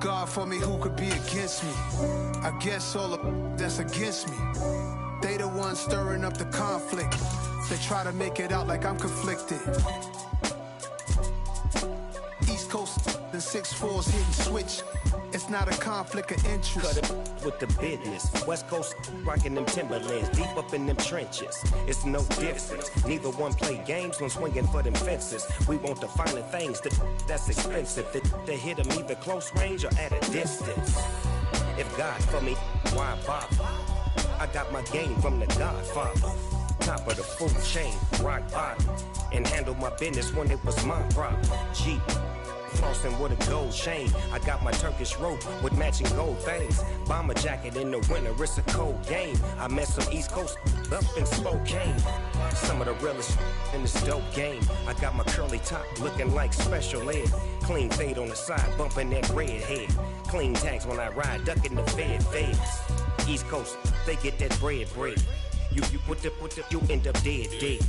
God for me, who could be against me? I guess all of that's against me. They the ones stirring up the conflict. They try to make it out like I'm conflicted. East Coast, the 6'4's hitting switch. It's not a conflict of interest. Cut it with the business. West Coast rocking them Timberlands, deep up in them trenches. It's no difference. Neither one play games when swinging for them fences. We want the finer things that's expensive. They hit them either close range or at a distance. If God for me, why bother? I got my game from the Godfather. Top of the food chain, rock bottom. And handle my business when it was my problem. Jeep. Flossing with a gold chain. I got my Turkish rope with matching gold things. Bomber jacket in the winter, it's a cold game. I met some East Coast up in Spokane. Some of the realest in this dope game. I got my curly top looking like special ed. Clean fade on the side, bumping that red head. Clean tags when I ride, ducking the feds. East Coast, they get that bread. You end up dead.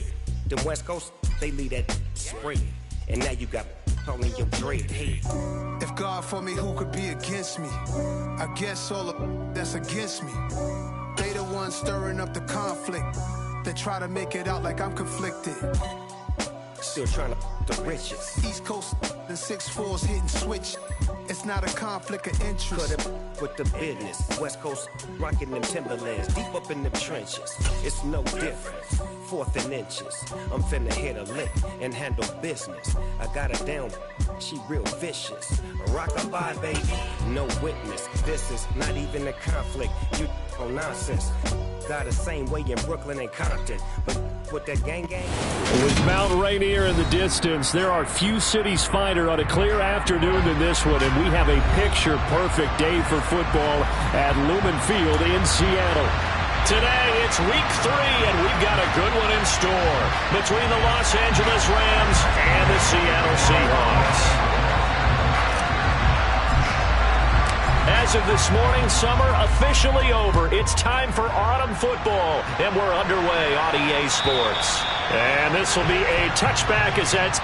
The West Coast, they leave that spread. And now you got calling your dread head. If God for me, who could be against me? I guess all of that's against me. They the ones stirring up the conflict. They try to make it out like I'm conflicted. Still trying to the riches. East Coast, the 6'4's hitting switch. It's not a conflict of interest. Cut it with the business. West Coast rocking them Timberlands, deep up in them trenches. It's no difference. 4th and inches. I'm finna hit a lick and handle business. I got her down, she real vicious. Rock-a-bye, baby, no witness. This is not even a conflict. You on nonsense. Got the same way in Brooklyn and Compton, but with that gang. With Mount Rainier in the distance, there are few cities finer on a clear afternoon than this one, and we have a picture-perfect day for football at Lumen Field in Seattle. Today, it's week 3, and we've got a good one in store between the Los Angeles Rams and the Seattle Seahawks. As of this morning, summer officially over. It's time for autumn football, and we're underway on EA Sports. And this will be a touchback as that's...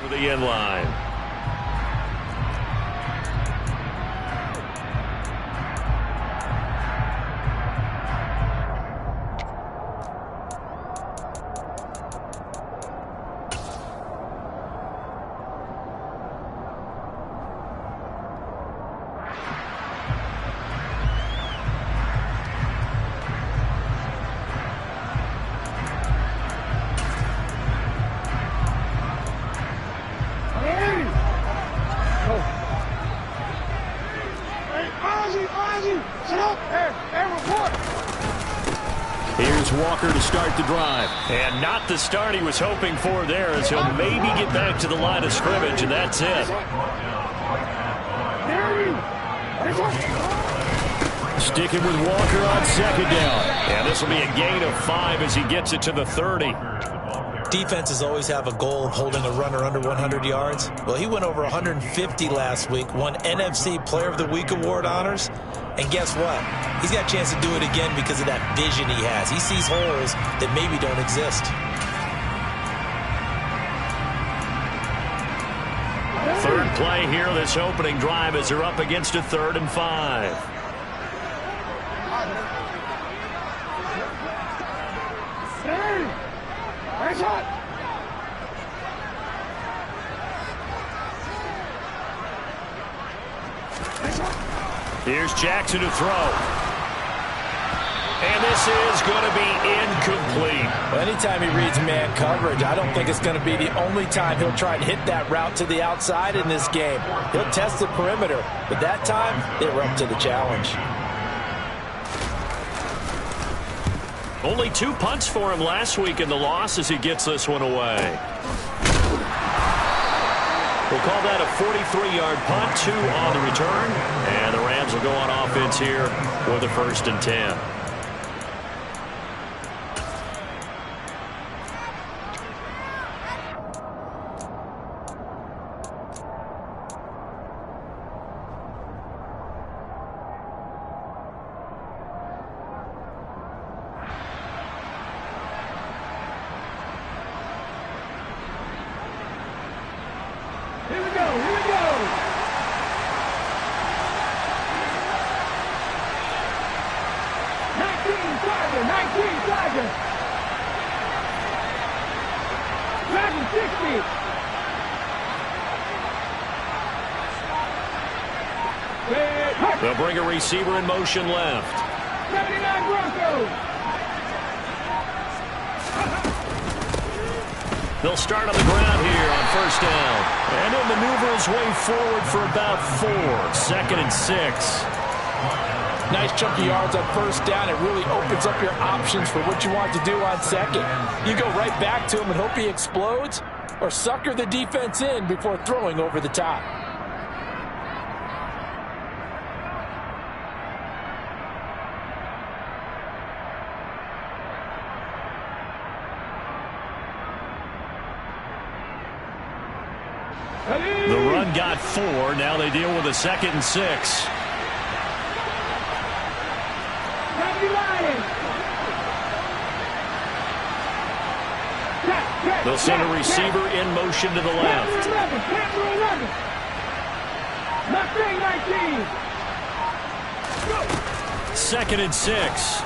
to the end line. Yeah. Here's Walker to start the drive. And not the start he was hoping for there, as he'll maybe get back to the line of scrimmage, and that's it. Sticking with Walker on second down. And this will be a gain of 5 as he gets it to the 30. Defenses always have a goal of holding a runner under 100 yards. Well, he went over 150 last week, won NFC Player of the Week award honors. And guess what? He's got a chance to do it again because of that vision he has. He sees holes that maybe don't exist. Third play here, this opening drive, as they're up against a 3rd and 5. Here's Jackson to throw. And this is going to be incomplete. Well, anytime he reads man coverage, I don't think it's going to be the only time he'll try and hit that route to the outside in this game. He'll test the perimeter, but that time they were up to the challenge. Only 2 punts for him last week in the loss as he gets this one away. We'll call that a 43-yard punt, 2 on the return. And the Rams will go on offense here for the 1st and 10. They'll bring a receiver in motion left. 79 Broncos. They'll start on the ground here on 1st down. And he'll maneuver his way forward for about 4. 2nd and 6. Nice chunky yards on 1st down. It really opens up your options for what you want to do on 2nd. You go right back to him and hope he explodes, or sucker the defense in before throwing over the top. The run got 4. Now they deal with a 2nd and 6. They'll send a receiver in motion to the left. 2nd and 6.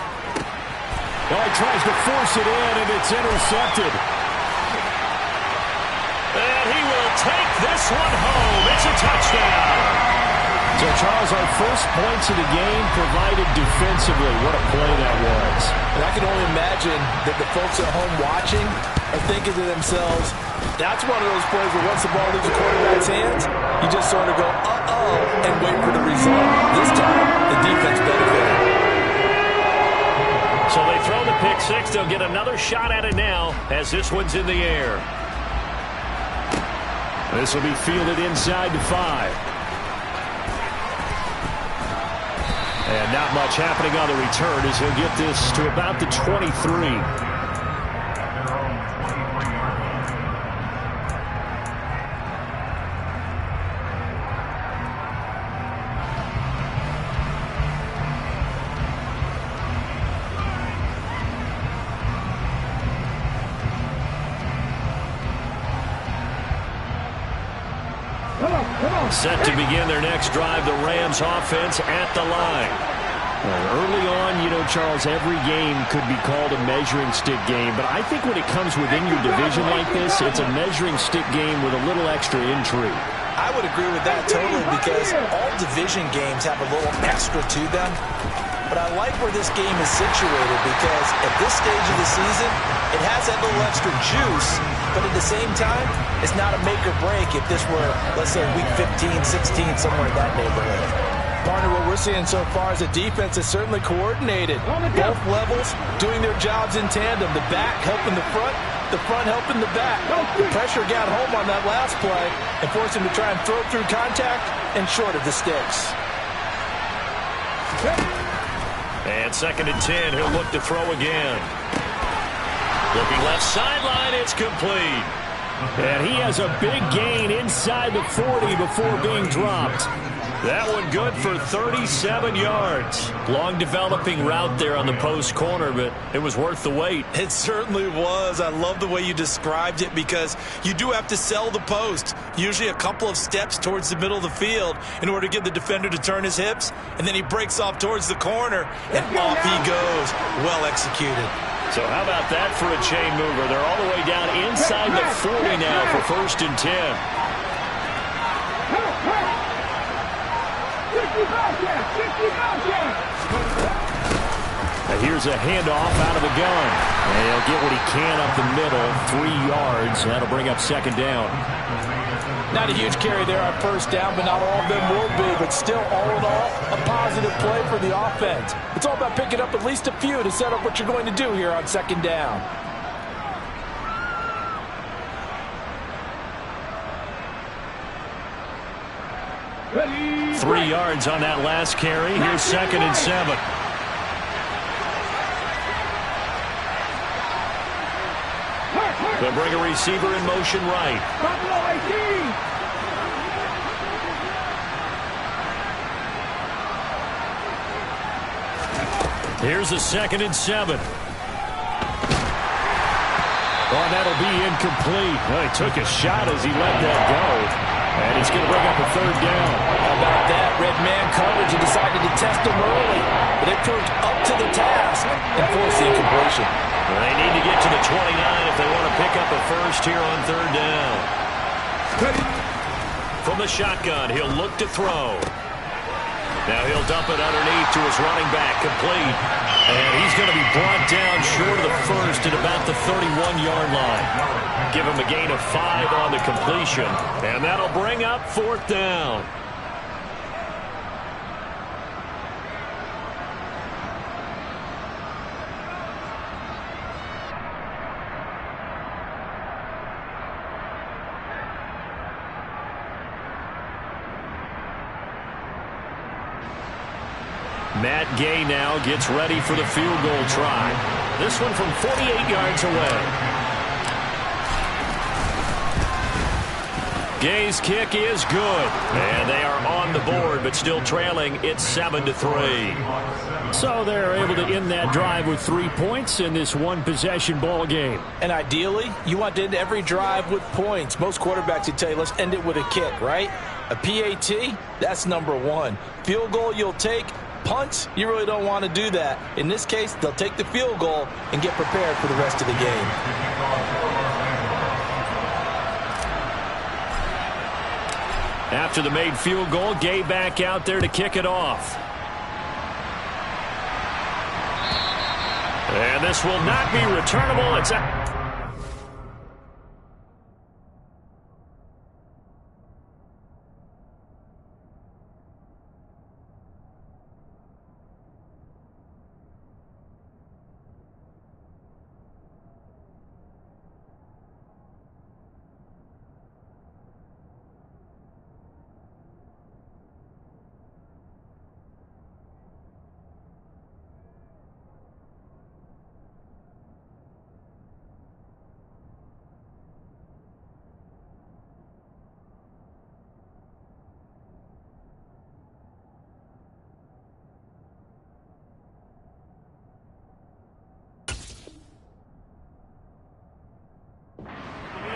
Well, he tries to force it in, and it's intercepted. And he will take this one home. It's a touchdown. So, Charles, our first points of the game provided defensively. What a play that was. And I can only imagine that the folks at home watching are thinking to themselves, that's one of those plays where once the ball leaves the quarterback's hands, you just sort of go, uh-oh, and wait for the result. This time, the defense benefited. So they throw the pick 6. They'll get another shot at it now as this one's in the air. This will be fielded inside the 5. And not much happening on the return as he'll get this to about the 23. Set to begin their next drive, the Rams offense at the line. Early on, you know, Charles, every game could be called a measuring stick game, but I think when it comes within your division like this, it's a measuring stick game with a little extra intrigue. I would agree with that totally, because all division games have a little extra to them. But I like where this game is situated, because at this stage of the season, it has that little extra juice, but at the same time, it's not a make or break if this were, let's say, week 15, 16, somewhere in that neighborhood. Partner, what we're seeing so far is a defense that's certainly coordinated. Both levels doing their jobs in tandem. The back helping the front helping the back. The pressure got home on that last play and forced him to try and throw through contact and short of the sticks. And 2nd and 10, he'll look to throw again. Looking left sideline, it's complete. And he has a big gain inside the 40 before being dropped. That one good for 37 yards. Long developing route there on the post corner, but it was worth the wait. It certainly was. I love the way you described it because you do have to sell the post. Usually a couple of steps towards the middle of the field in order to get the defender to turn his hips, and then he breaks off towards the corner, and off he goes. Well executed. So how about that for a chain mover? They're all the way down inside the 40 now for 1st and 10. Now here's a handoff out of the gun. And he'll get what he can up the middle, 3 yards. That'll bring up 2nd down. Not a huge carry there on 1st down, but not all of them will be. But still, all in all, a positive play for the offense. It's all about picking up at least a few to set up what you're going to do here on 2nd down. Ready, 3 yards on that last carry. Here's 2nd and 7. They'll bring a receiver in motion right. Here's a 2nd and 7. Oh, that'll be incomplete. Well, he took a shot as he let that go. And he's going to bring up a 3rd down. How about that? Red man coverage and decided to test him early. But they proved up to the task and forced the incompletion. Well, they need to get to the 29 if they want to pick up a first here on 3rd down. From the shotgun, he'll look to throw. Now he'll dump it underneath to his running back, complete. And he's going to be brought down short of the first at about the 31-yard line. Give him a gain of 5 on the completion. And that'll bring up 4th down. Matt Gay now gets ready for the field goal try. This one from 48 yards away. Gay's kick is good. And they are on the board, but still trailing. It's 7-3. So they're able to end that drive with 3 points in this one-possession ball game. And ideally, you want to end every drive with points. Most quarterbacks would tell you, let's end it with a kick, right? A PAT, that's number 1. Field goal you'll take. Punts, you really don't want to do that. In this case, they'll take the field goal and get prepared for the rest of the game. After the made field goal, Gay back out there to kick it off. And this will not be returnable. It's a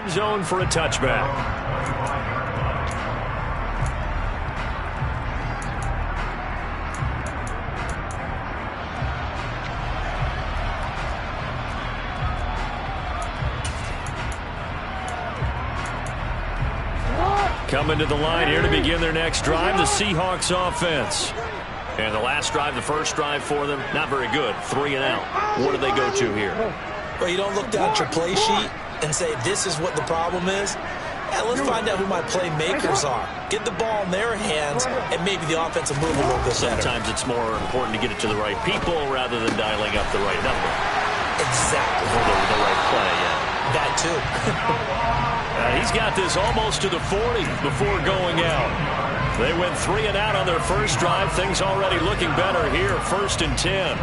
zone for a touchback. Coming to the line here to begin their next drive, the Seahawks offense. And the last drive, the first drive for them, not very good. 3 and out. What do they go to here? Well, you don't look down at your play sheet and say this is what the problem is. Yeah, let's find out who my playmakers are. Get the ball in their hands, and maybe the offense will move a little bit better. Sometimes it's more important to get it to the right people rather than dialing up the right number. Exactly. Or the right play, yeah. That too. He's got this almost to the 40 before going out. They went 3 and out on their first drive. Things already looking better here. 1st and 10.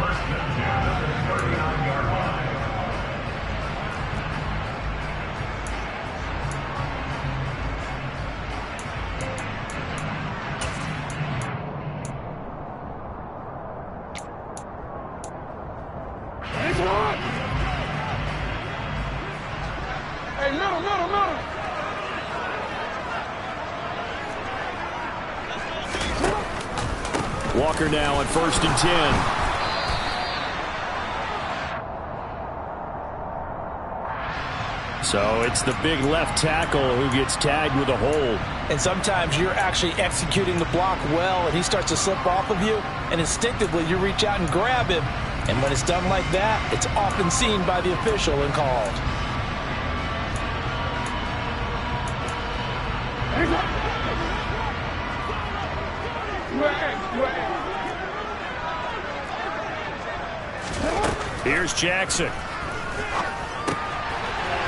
Walker now on 1st and 10. So it's the big left tackle who gets tagged with a hold. And sometimes you're actually executing the block well, and he starts to slip off of you, and instinctively you reach out and grab him. And when it's done like that, it's often seen by the official and called. Here's Jackson.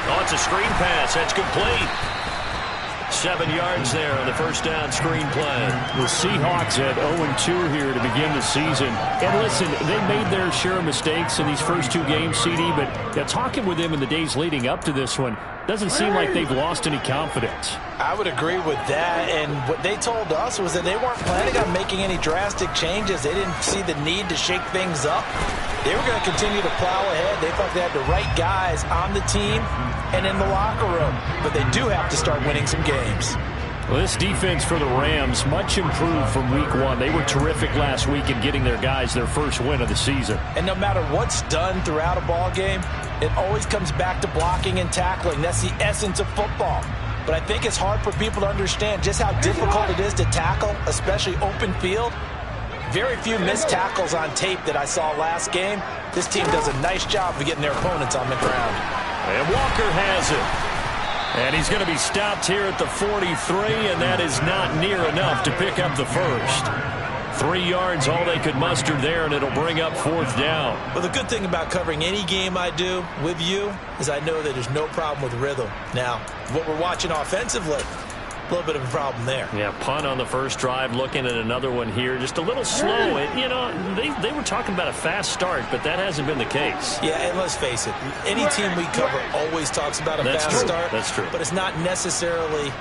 Oh, it's a screen pass. That's complete. 7 yards there on the first down screen play. The Seahawks at 0-2 here to begin the season. And listen, they made their share of mistakes in these first 2 games, CD, but talking with them in the days leading up to this one, doesn't seem like they've lost any confidence. I would agree with that, and what they told us was that they weren't planning on making any drastic changes. They didn't see the need to shake things up. They were going to continue to plow ahead. They thought they had the right guys on the team and in the locker room, but they do have to start winning some games. Well, this defense for the Rams, much improved from week 1. They were terrific last week in getting their guys their first win of the season. And no matter what's done throughout a ball game, it always comes back to blocking and tackling. That's the essence of football. But I think it's hard for people to understand just how difficult it is to tackle, especially open field. Very few missed tackles on tape that I saw last game. This team does a nice job of getting their opponents on the ground. And Walker has it. And he's going to be stopped here at the 43, and that is not near enough to pick up the first. 3 yards, all they could muster there, and it'll bring up 4th down. Well, the good thing about covering any game I do with you is I know that there's no problem with rhythm. Now, what we're watching offensively, a little bit of a problem there. Yeah, punt on the first drive, looking at another one here. Just a little slow. They were talking about a fast start, but that hasn't been the case. Yeah, and let's face it, any team we cover always talks about a fast start. That's true. But it's not necessarily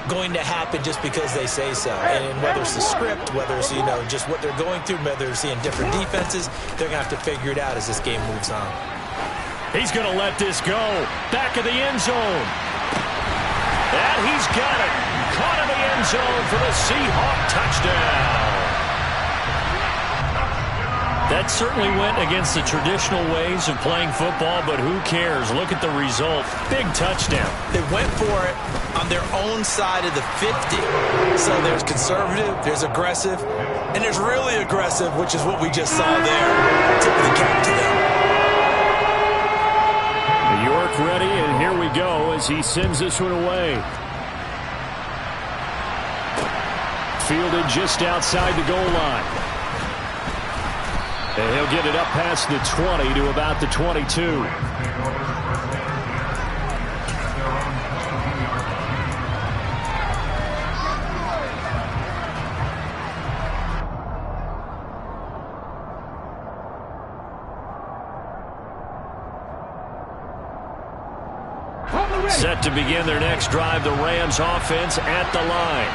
going to happen just because they say so. And whether it's the script, whether it's, just what they're going through, whether they're seeing different defenses, they're going to have to figure it out as this game moves on. He's going to let this go. Back of the end zone. And he's got it. Caught in the end zone for the Seahawk touchdown. That certainly went against the traditional ways of playing football, but who cares? Look at the result. Big touchdown. They went for it on their own side of the 50. So there's conservative, there's aggressive, and there's really aggressive, which is what we just saw there. Tip of the cap to them. York ready, and here we go as he sends this one away. Fielded just outside the goal line. And he'll get it up past the 20 to about the 22. Set to begin their next drive, the Rams offense at the line.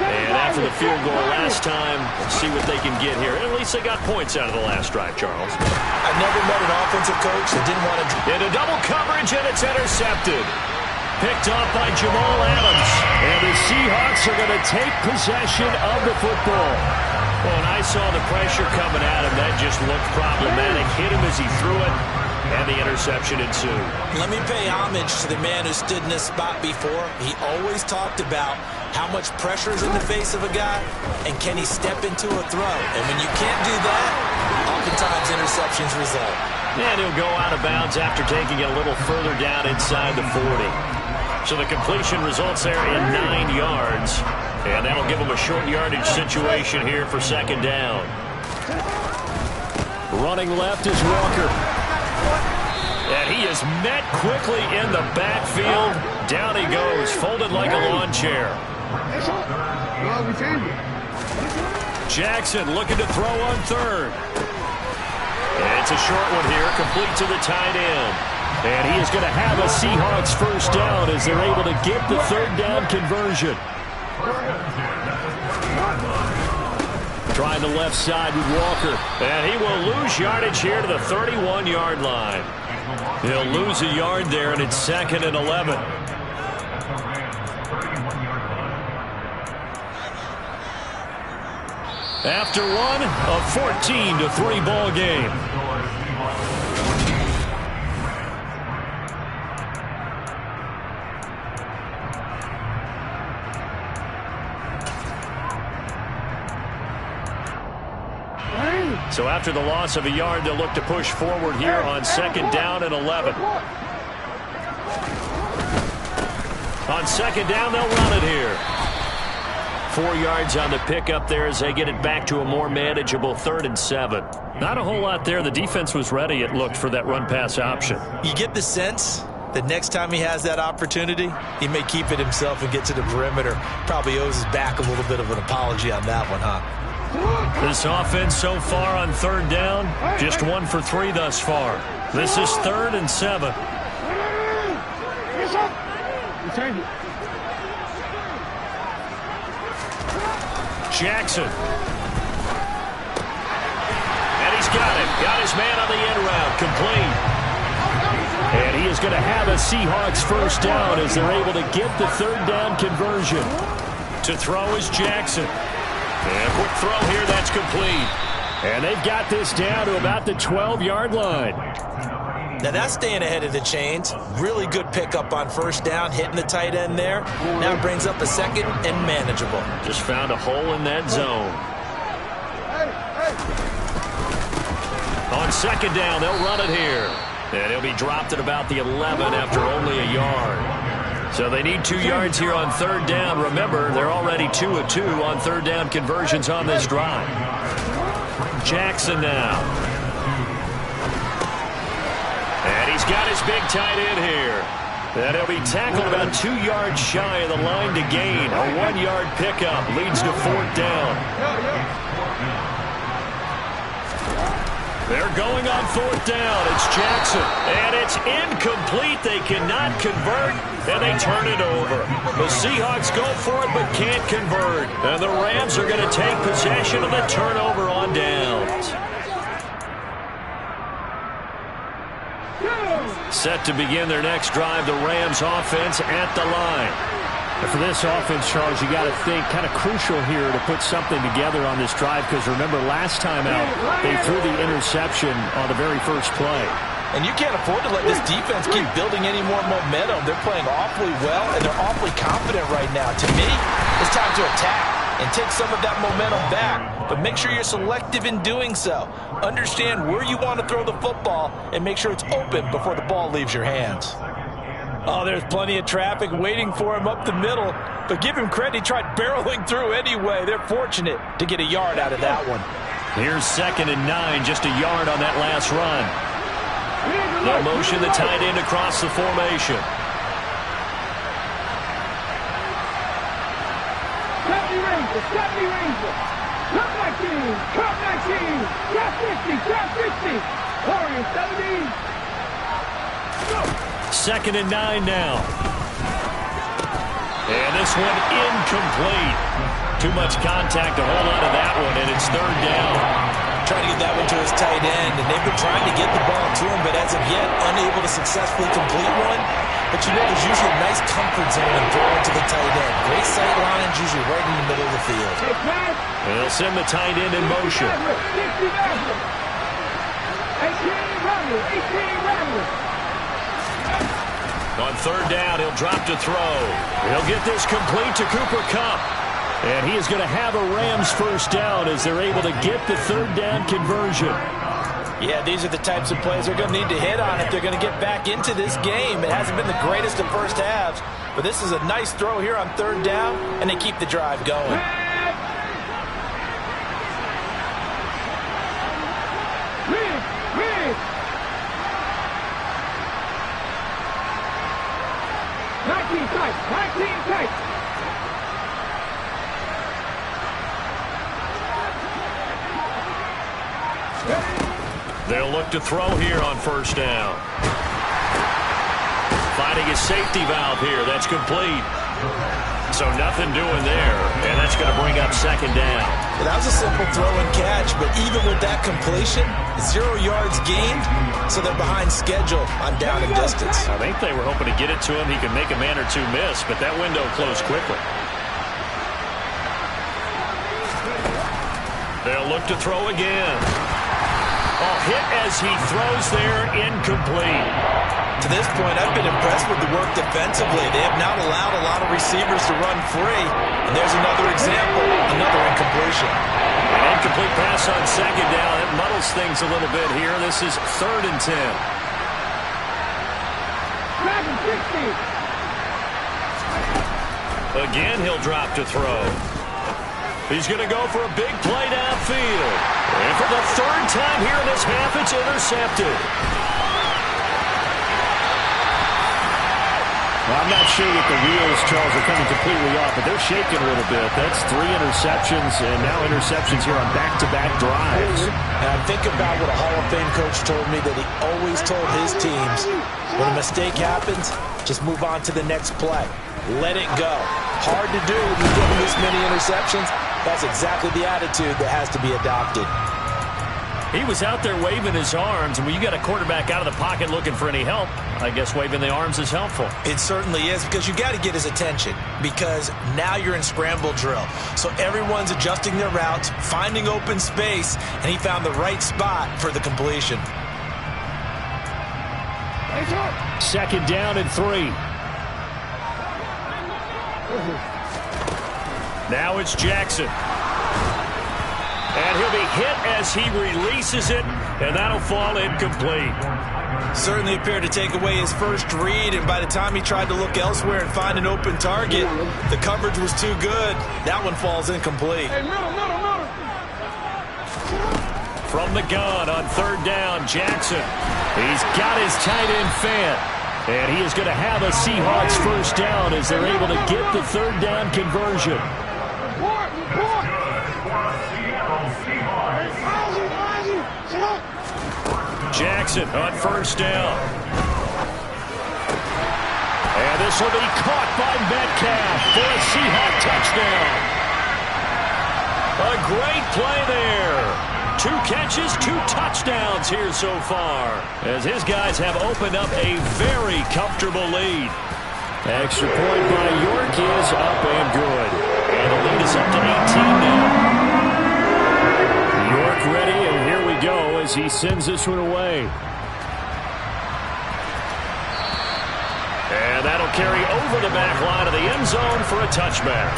And after the field goal last time, let's see what they can get here. At least they got points out of the last drive, Charles. I've never met an offensive coach that didn't want to... Into double coverage, and it's intercepted. Picked off by Jamal Adams. And the Seahawks are going to take possession of the football. Well, when I saw the pressure coming at him, that just looked problematic. Hit him as he threw it. And the interception ensued. Let me pay homage to the man who stood in this spot before. He always talked about how much pressure is in the face of a guy, and can he step into a throw. And when you can't do that, oftentimes interceptions result. And he'll go out of bounds after taking it a little further down inside the 40. So the completion results there in 9 yards. And that'll give them a short yardage situation here for second down. Running left is Walker. And he is met quickly in the backfield. Down he goes, folded like a lawn chair. Jackson looking to throw on third. And it's a short one here, complete to the tight end. And he is going to have a Seahawks first down as they're able to get the third down conversion. Trying the left side with Walker. And he will lose yardage here to the 31-yard line. He'll lose a yard there, and it's 2nd and 11. After one, a 14-3 ball game. So after the loss of a yard, they'll look to push forward here on 2nd down and 11. On 2nd down, they'll run it here. 4 yards on the pickup there as they get it back to a more manageable 3rd and 7. Not a whole lot there. The defense was ready, it looked, for that run-pass option. You get the sense that next time he has that opportunity, he may keep it himself and get to the perimeter. Probably owes his back a little bit of an apology on that one, huh? This offense so far on 3rd down, just 1 for 3 thus far. This is 3rd and 7. Jackson. And he's got it. Got his man on the end route. Complete. And he is going to have a Seahawks first down as they're able to get the 3rd down conversion. To throw is Jackson. And quick throw here, that's complete. And they've got this down to about the 12-yard line. Now that's staying ahead of the chains. Really good pickup on first down, hitting the tight end there. Now brings up a 2nd and manageable. Just found a hole in that zone. On 2nd down, they'll run it here. And he'll be dropped at about the 11 after only a yard. So they need 2 yards here on 3rd down. Remember, they're already 2 of 2 on 3rd down conversions on this drive. Jackson now. And he's got his big tight end here. And he'll be tackled about 2 yards shy of the line to gain. A 1-yard pickup leads to 4th down. They're going on 4th down. It's Jackson. And it's incomplete. They cannot convert, and they turn it over. The Seahawks go for it but can't convert. And the Rams are going to take possession of the turnover on downs. Set to begin their next drive, the Rams offense at the line. And for this offense, Charles, you got to think kind of crucial here to put something together on this drive, because remember last time out they threw the interception on the very first play. And you can't afford to let this defense keep building any more momentum. They're playing awfully well, and they're awfully confident right now. To me, it's time to attack and take some of that momentum back. But make sure you're selective in doing so. Understand where you want to throw the football and make sure it's open before the ball leaves your hands. Oh, there's plenty of traffic waiting for him up the middle. But give him credit, he tried barreling through anyway. They're fortunate to get a yard out of that one. Here's 2nd and 9, just a yard on that last run. No motion, the tight end across the formation. Stop me, Ranger. Top 19, top 19, top 50, top 50. Warriors 17. Go. 2nd and 9 now. And this one incomplete. Too much contact to hold on to that one, and it's 3rd down. Trying to get that one to his tight end, and they've been trying to get the ball to him, but as of yet, unable to successfully complete one. But you know, there's usually a nice comfort zone in throwing to the tight end. Great sight lines, usually right in the middle of the field. And they'll send the tight end in motion. 18 Rattler. On 3rd down, he'll drop to throw. He'll get this complete to Cooper Kupp. And he is going to have a Rams first down as they're able to get the 3rd down conversion. Yeah, these are the types of plays they're going to need to hit on if they're going to get back into this game. It hasn't been the greatest of first halves, but this is a nice throw here on third down, and they keep the drive going. They'll look to throw here on first down. Finding his safety valve here. That's complete. So nothing doing there, and that's going to bring up second down. Well, that was a simple throw and catch, but even with that completion, 0 yards gained, so they're behind schedule on down and distance. I think they were hoping to get it to him. He could make a man or two miss, but that window closed quickly. They'll look to throw again. Oh, hit as he throws there, incomplete. To this point, I've been impressed with the work defensively. They have not allowed a lot of receivers to run free. And there's another example, another incompletion. An incomplete pass on second down. It muddles things a little bit here. This is 3rd and 10. Again, he'll drop to throw. He's going to go for a big play downfield. And for the 3rd time here in this half, it's intercepted. Well, I'm not sure that the wheels, Charles, are coming completely off, but they're shaking a little bit. That's 3 interceptions, and now interceptions here on back-to-back drives. And I think about what a Hall of Fame coach told me, that he always told his teams, when a mistake happens, just move on to the next play. Let it go. Hard to do when you're getting this many interceptions. That's exactly the attitude that has to be adopted. He was out there waving his arms, and when you got a quarterback out of the pocket looking for any help, I guess waving the arms is helpful. It certainly is, because you got to get his attention, because now you're in scramble drill. So everyone's adjusting their routes, finding open space, and he found the right spot for the completion. 2nd down and 3. Now it's Jackson. And he'll be hit as he releases it, and that'll fall incomplete. Certainly appeared to take away his first read, and by the time he tried to look elsewhere and find an open target, the coverage was too good. That one falls incomplete. From the gun on 3rd down, Jackson. He's got his tight end Fant. And he is going to have a Seahawks first down as they're able to get the 3rd down conversion. Jackson on first down. And this will be caught by Metcalf for a Seahawk touchdown. A great play there. 2 catches, 2 touchdowns here so far, as his guys have opened up a very comfortable lead. Extra point by York is up and good. And the lead is up to 18 now. York ready, and here we go as he sends this one away. And that'll carry over the back line of the end zone for a touchback.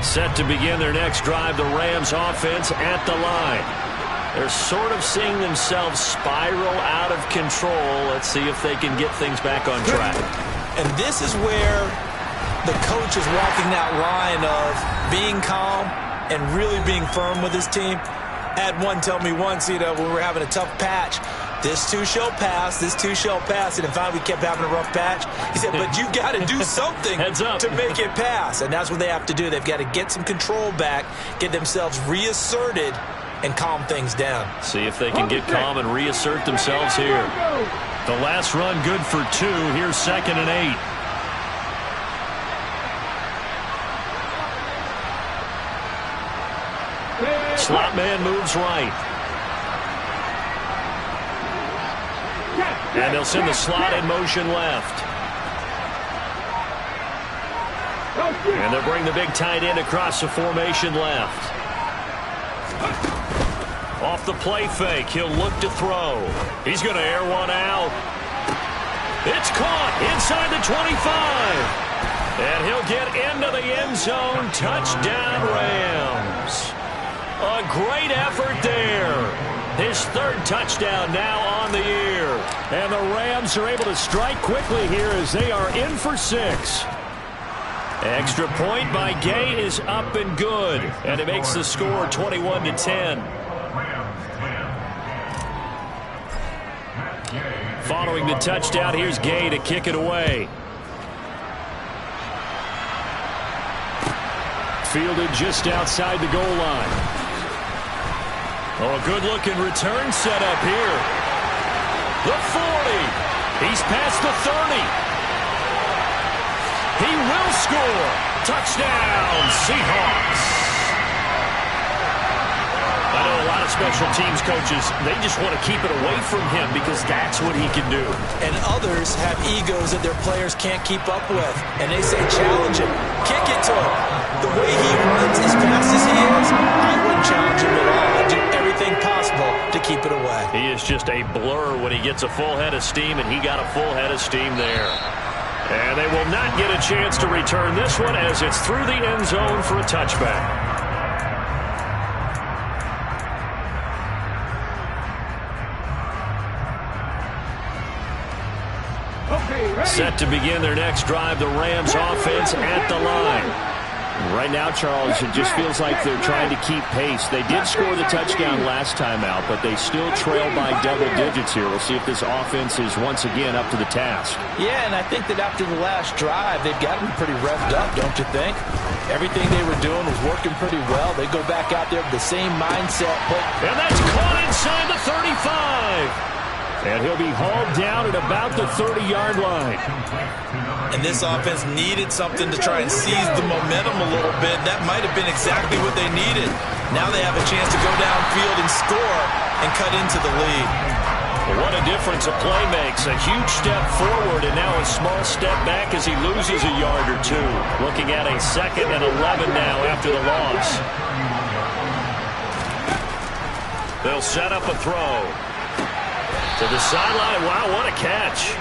Set to begin their next drive, the Rams offense at the line. They're sort of seeing themselves spiral out of control. Let's see if they can get things back on track. And this is where the coach is walking that line of being calm and really being firm with his team. I had one tell me once, when we were having a tough patch, this too shall pass, this too shall pass. And in fact, we kept having a rough patch. He said, but you got to do something to make it pass. And that's what they have to do. They've got to get some control back, get themselves reasserted, and calm things down. See if they can get calm and reassert themselves here. The last run good for 2. Here's 2nd and 8. Slot man moves right. And they'll send the slot in motion left. And they'll bring the big tight end across the formation left. Off the play fake, he'll look to throw. He's going to air one out. It's caught inside the 25. And he'll get into the end zone. Touchdown, Rams. A great effort there. His third touchdown now on the year. And the Rams are able to strike quickly here as they are in for 6. Extra point by Gay is up and good. And it makes the score 21-10. Following the touchdown, here's Gay to kick it away. Fielded just outside the goal line. Oh, a good-looking return set up here. The 40. He's past the 30. He will score. Touchdown, Seahawks. I know a lot of special teams coaches, they just want to keep it away from him because that's what he can do. And others have egos that their players can't keep up with. And they say, challenge him. Kick it to him. The way he runs as fast as he is, I wouldn't challenge him at all. I'd do everything possible to keep it away. He is just a blur when he gets a full head of steam, and he got a full head of steam there. And they will not get a chance to return this one as it's through the end zone for a touchback. Set to begin their next drive, the Rams offense at the line. Right now, Charles, it just feels like they're trying to keep pace. They did score the touchdown last time out, but they still trail by double digits here. We'll see if this offense is once again up to the task. Yeah, and I think that after the last drive, they've got to be pretty revved up, don't you think? Everything they were doing was working pretty well. They go back out there with the same mindset. And that's caught inside the 35. And he'll be hauled down at about the 30-yard line. And this offense needed something to try and seize the momentum a little bit. That might have been exactly what they needed. Now they have a chance to go downfield and score and cut into the lead. What a difference a play makes. A huge step forward and now a small step back as he loses a yard or two. Looking at a 2nd and 11 now after the loss. They'll set up a throw. To the sideline. Wow, what a catch.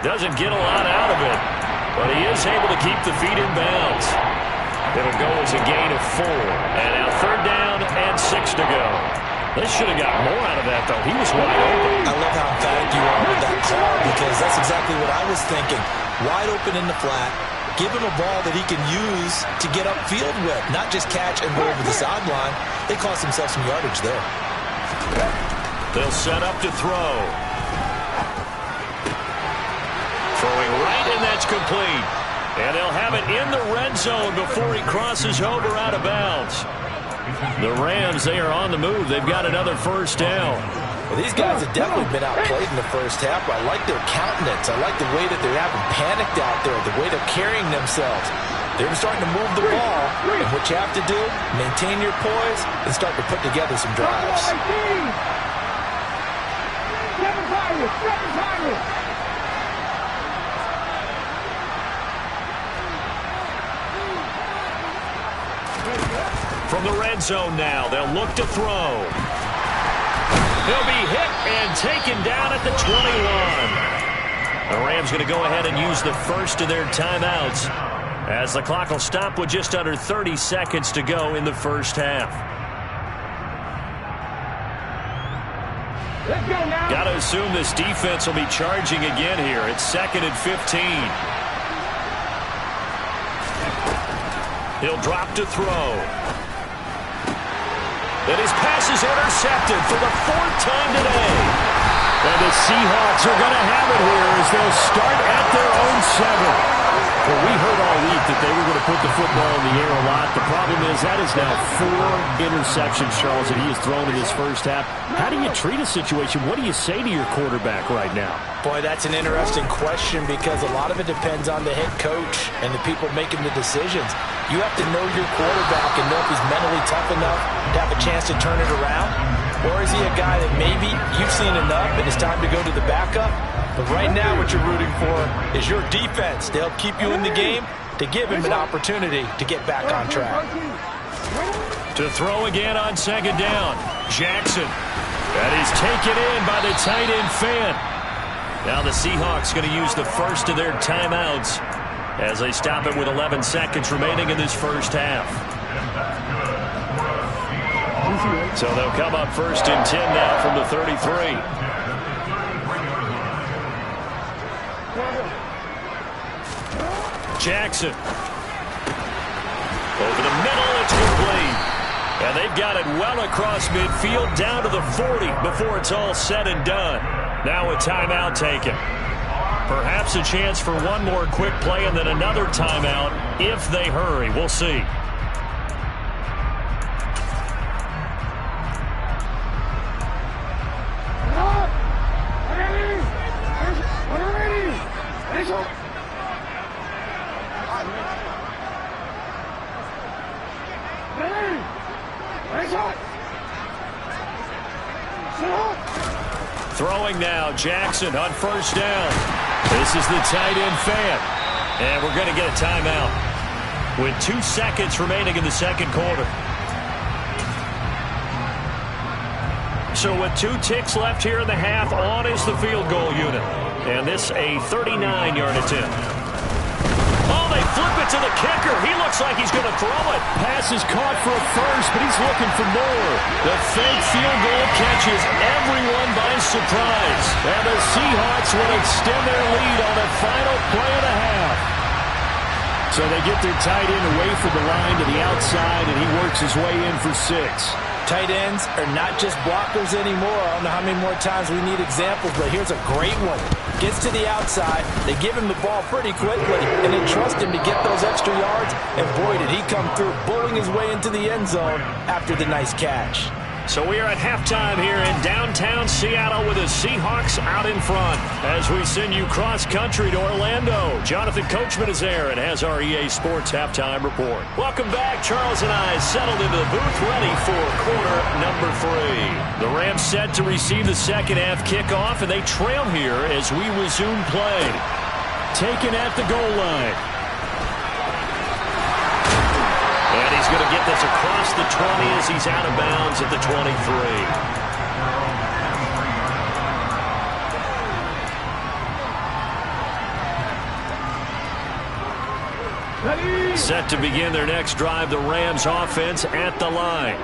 Doesn't get a lot out of it, but he is able to keep the feet in bounds. It'll go as a gain of 4. And now 3rd down and 6 to go. They should have got more out of that, though. He was wide open. I love how emphatic you are with that call because that's exactly what I was thinking. Wide open in the flat. Give him a ball that he can use to get upfield with, not just catch and go over the sideline. They cost themselves some yardage there. They'll set up to throw. Throwing right, and that's complete. And they'll have it in the red zone before he crosses over out of bounds. The Rams, they are on the move. They've got another 1st down. Well, these guys have definitely been outplayed in the first half. I like their countenance. I like the way that they haven't panicked out there, the way they're carrying themselves. They're starting to move the ball. And what you have to do, maintain your poise and start to put together some drives. From the red zone now, they'll look to throw. He'll be hit and taken down at the 21. The Rams going to go ahead and use the first of their timeouts as the clock will stop with just under 30 seconds to go in the first half. Let's go now. Got to assume this defense will be charging again here. It's 2nd and 15. He'll drop to throw. And his pass is intercepted for the 4th time today. And the Seahawks are going to have it here as they'll start at their own 7. Well, we heard all week that they were going to put the football in the air a lot. The problem is that is now 4 interceptions, Charles, that he has thrown in this first half. How do you treat a situation? What do you say to your quarterback right now? Boy, that's an interesting question because a lot of it depends on the head coach and the people making the decisions. You have to know your quarterback and know if he's mentally tough enough to have a chance to turn it around. Or is he a guy that maybe you've seen enough and it's time to go to the backup? But right now what you're rooting for is your defense to help keep you in the game, to give him an opportunity to get back on track. To throw again on 2nd down. Jackson. And he's taken in by the tight end Fant. Now the Seahawks going to use the first of their timeouts as they stop it with 11 seconds remaining in this first half. So they'll come up first and 10 now from the 33. Jackson. Over the middle, it's complete. And they've got it well across midfield, down to the 40 before it's all said and done. Now a timeout taken. Perhaps a chance for one more quick play and then another timeout if they hurry. We'll see. Throwing now, Jackson on first down. This is the tight end fan. And we're going to get a timeout with 2 seconds remaining in the second quarter. So with 2 ticks left here in the half, on is the field goal unit. And this a 39-yard attempt. Oh, they flip it to the kicker. He looks like he's going to throw it. Pass is caught for a first, but he's looking for more. The fake field goal catches everyone by surprise. And the Seahawks will extend their lead on the final play of the half. So they get their tight end away from the line to the outside, and he works his way in for 6. Tight ends are not just blockers anymore. I don't know how many more times we need examples, but here's a great one. Gets to the outside, they give him the ball pretty quickly, and then trust him to get those extra yards, and boy, did he come through, bullying his way into the end zone after the nice catch. So we are at halftime here in downtown Seattle with the Seahawks out in front as we send you cross-country to Orlando. Jonathan Coachman is there and has our EA Sports halftime report. Welcome back. Charles and I settled into the booth ready for quarter number 3. The Rams set to receive the second half kickoff, and they trail here as we resume play. Taken at the goal line. And he's going to get this across the 20 as he's out of bounds at the 23. Set to begin their next drive, the Rams offense at the line.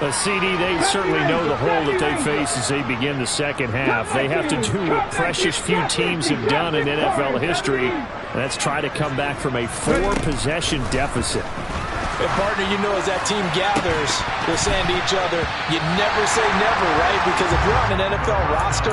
A CD, they certainly know the hole that they face as they begin the second half. They have to do what precious few teams have done in NFL history, and that's try to come back from a 4-possession deficit. And partner, you know, as that team gathers, they're saying to each other, you never say never, right? Because if you're on an NFL roster,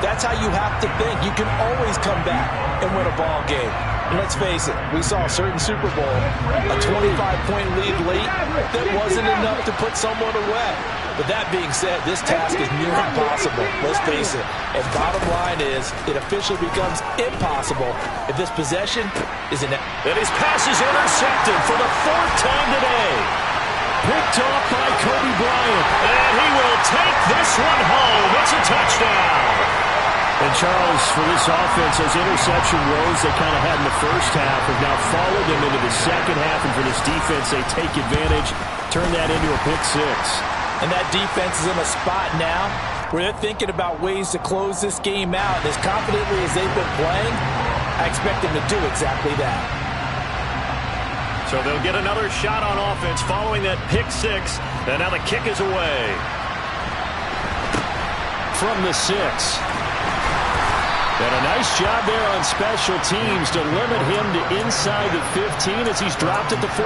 that's how you have to think. You can always come back and win a ball game. And let's face it, we saw a certain Super Bowl, a 25-point lead late that wasn't enough to put someone away. But that being said, this task is near impossible. Let's face it. And bottom line is, it officially becomes impossible if this possession is an... And his pass is intercepted for the 4th time today. Picked off by Kobe Bryant. And he will take this one home. It's a touchdown. And Charles, for this offense, those interception woes they kind of had in the first half have now followed them into the second half. And for this defense, they take advantage, turn that into a pick 6. And that defense is in a spot now where they're thinking about ways to close this game out. And as confidently as they've been playing, I expect them to do exactly that. So they'll get another shot on offense following that pick 6. And now the kick is away. From the 6. And a nice job there on special teams to limit him to inside the 15 as he's dropped at the 14.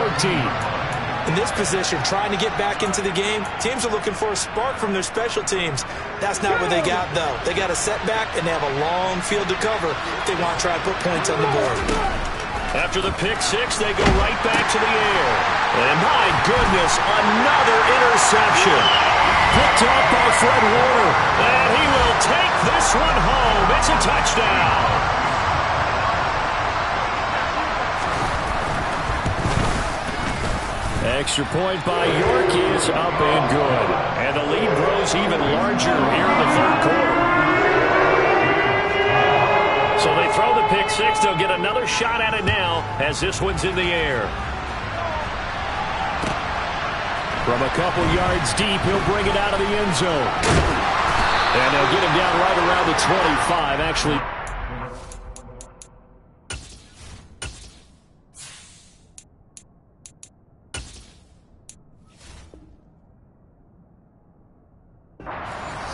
In this position, trying to get back into the game, teams are looking for a spark from their special teams. That's not what they got, though. They got a setback, and they have a long field to cover if they want to try to put points on the board. After the pick 6, they go right back to the air. And my goodness, another interception. Picked off by Fred Warner. And he will take this one home. It's a touchdown. Extra point by York is up and good. And the lead grows even larger here in the third quarter. So they throw the pick 6. They'll get another shot at it now as this one's in the air. From a couple yards deep, he'll bring it out of the end zone. And they'll get him down right around the 25, actually.